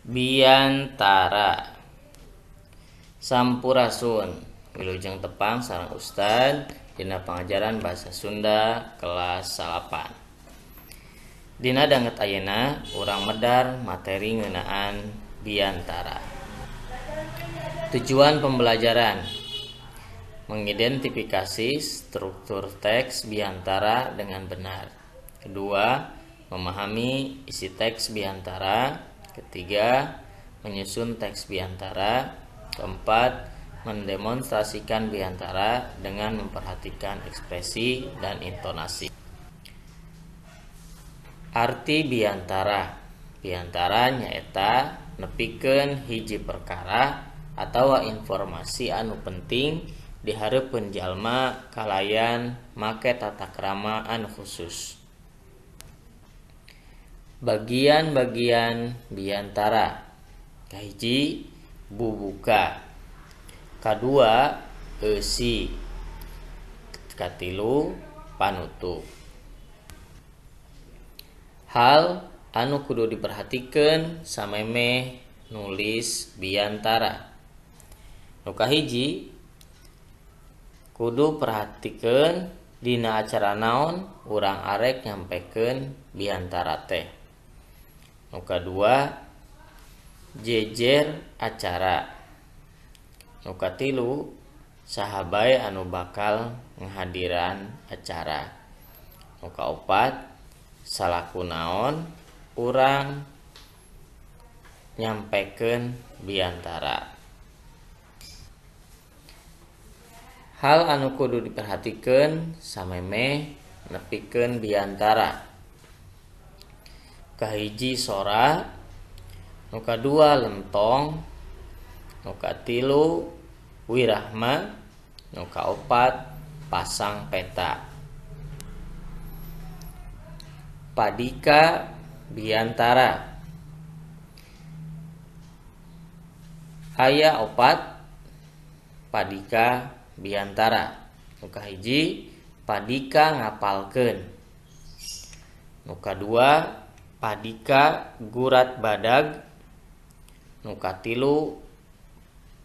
Biantara Sampurasun wilujeng tepang sareng Ustad dina pangajaran bahasa Sunda kelas 8. Dina danget ayeuna urang medar materi ngeunaan biantara. Tujuan pembelajaran: mengidentifikasi struktur teks biantara dengan benar. Kedua, memahami isi teks biantara. Ketiga, menyusun teks biantara. Keempat, mendemonstrasikan biantara dengan memperhatikan ekspresi dan intonasi. Arti biantara: biantara nyaeta nepikeun hiji perkara atawa informasi anu penting di hareupeun jalma kalayan make tata krama anu khusus. Bagian-bagian biantara: kahiji, bubuka. Kadua, eusi. Katilu, panutup. Hal anu kudu diperhatikeun samemeh nulis biantara. Nu kahiji, kudu perhatikeun dina acara naon urang arek nyampekeun biantara teh. Nu kadua, jejer acara. Nu katilu, saha bae anu bakal ngahadiran acara. Nu kaopat, salaku naon urang nyampekeun biantara. Hal anu kudu diperhatikeun samemeh nepikeun biantara. Kahiji, sora. Nu kadua, lentong. Nu katilu, wirahma. Nu kaopat, pasang peta. Padika biantara. Aya opat padika biantara. Nu kahiji, padika ngapalkeun. Nu kadua, padika gurat badag. Nu katilu,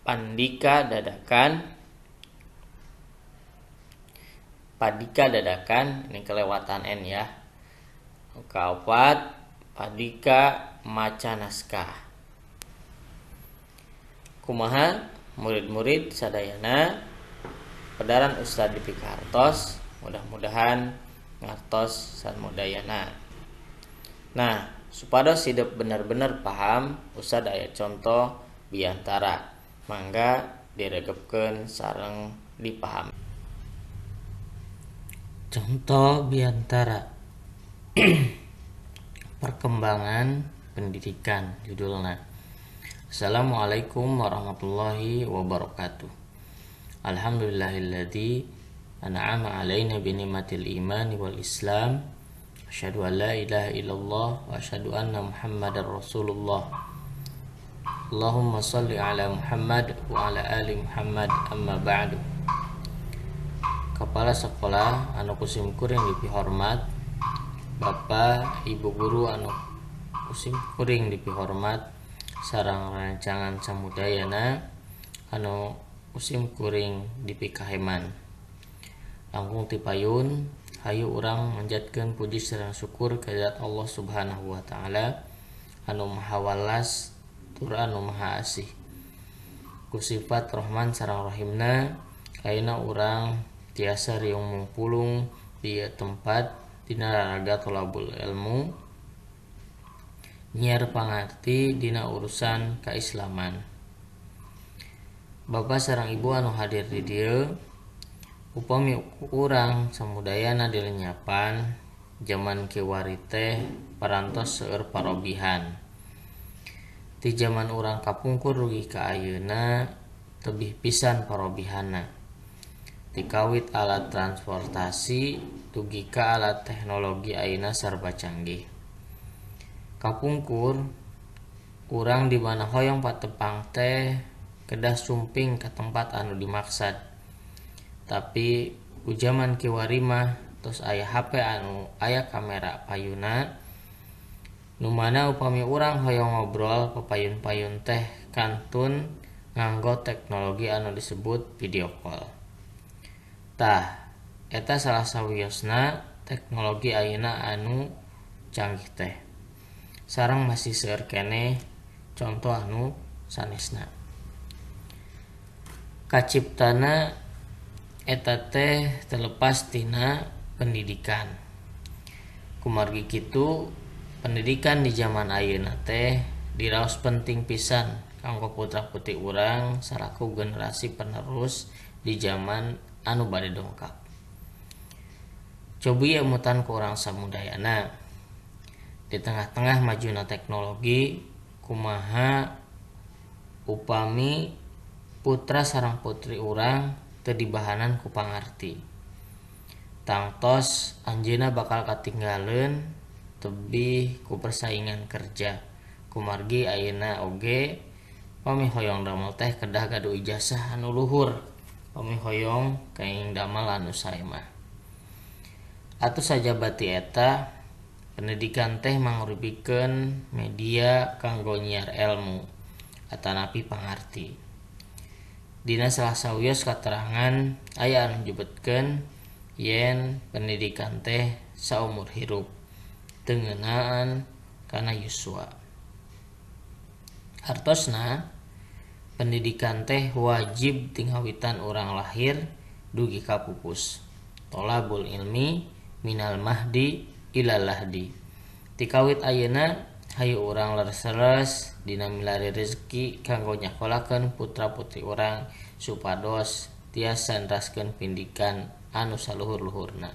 pandika dadakan. Padika dadakan, ini kelewatan N ya. Nu kaopat, padika maca naskah. Kumaha murid-murid sadayana, pedaran Ustad dipikartos, mudah-mudahan ngartos samudayana. Nah, supados hidup benar-benar paham, Ustad aya contoh biantara. Mangga diregepkeun sareng dipahami. Contoh biantara. Perkembangan pendidikan judulna. Assalamualaikum warahmatullahi wabarakatuh. Alhamdulillahilladzi an'ama alaina bi ni'matil iman wal islam. Asyhadu an la ilaha illallah wa asyhadu anna Muhammadar Rasulullah. Allahumma shalli ala Muhammad wa ala ali Muhammad, amma ba'du. Kepala sekolah anu kusim kuring dipihormat, Bapak Ibu guru anu kusim kuring dipihormat, sareng rancangan samudayana anu kusim kuring dipikaheman. Langkung ti payun hayu urang manjatkeun puji sareng syukur ka zat Allah Subhanahu wa taala anu maha walas tur anu maha asih. Ku sifat Rahman sareng Rahimna ayeuna urang tiasa riung mungpulung di tempat dina raraga tholabul ilmu nyiar pangarti dina urusan kaislaman. Bapak sareng Ibu anu hadir di dieu, upami urang samudayana dilenyapan zaman kiwari teh parantos seueur parobihan. Ti zaman urang kapungkur rugi ka ayeuna tebih pisan parobihanna. Ti kawit alat transportasi dugi ka alat teknologi ayeuna sarba canggih. Kapungkur urang di mana hoyong patepang teh kedah sumping ke tempat anu dimaksad. Tapi ku zaman kiwari mah tos aya HP anu aya kamera payuna Nu mana upami urang hoyong ngobrol papayun-payun teh kantun nganggo teknologi anu disebut video call. Tah, eta salah sawiosna teknologi ayeuna anu canggih teh. Sareng masih seueur keneh contoh anu sanesna. Kaciptana eta teh terlepas tina pendidikan. Kumargi kitu pendidikan di zaman ayeuna teh diraos penting pisan kanggo putra-putri urang salaku generasi penerus di zaman anu bade dongkap. Cobi emutan ku urang samudayana. Di tengah-tengah majuna teknologi, kumaha upami putra sareng putri urang teu dibahanan ku pangarti. Tangtos anjeunna bakal katinggaleun tebih ku persaingan kerja. Kumargi ayeuna oge pamihoyong damel teh kedah gaduh ijazah anu luhur. Pamihoyong kaing damel anu sae mah. Atuh saja bati eta pendidikan teh mangrupikeun media kanggo nyiar ilmu atanapi pangarti. Dina salah sawios katerangan aya anu nyebutkeun yen pendidikan teh saumur hirup teu ngeunaan kana yuswa. Hartosna pendidikan teh wajib tingawitan urang lahir dugi ka pupus. Tolabul ilmi minal mahdi ilal lahdi. Tikawit ayeuna hayu urang leres-leres dina milari rezeki kanggo nyakolakeun putra-putri urang supados tiasa neraskeun pendidikan anu saluhur-luhurna.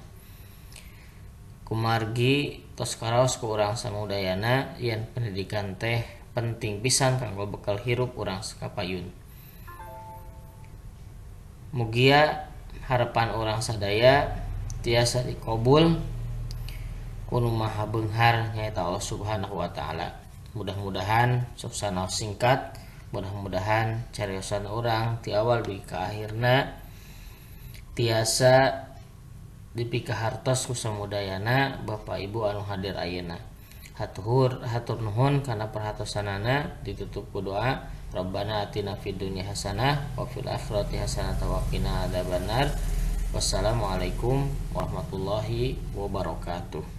Kumargi tos karaos ku urang samudayana yen pendidikan teh penting pisan kanggo bekal hirup urang sakapayun. Mugia harapan urang sadaya tiasa dikabul ku Nu Maha Beunghar nyaeta Allah Subhanahu wa taala. Mudah-mudahan suksana singkat, mudah-mudahan cariosan urang ti awal dugi ka akhirna tiasa dipikahartos ku samudayana Bapak Ibu anu hadir ayeuna. Hatur nuhun kana perhatosanana, ditutup ku doa. Rabbana atina fid dunya hasanah wa fil akhirati hasanah wa qina adzabannar. Wassalamualaikum warahmatullahi wabarakatuh.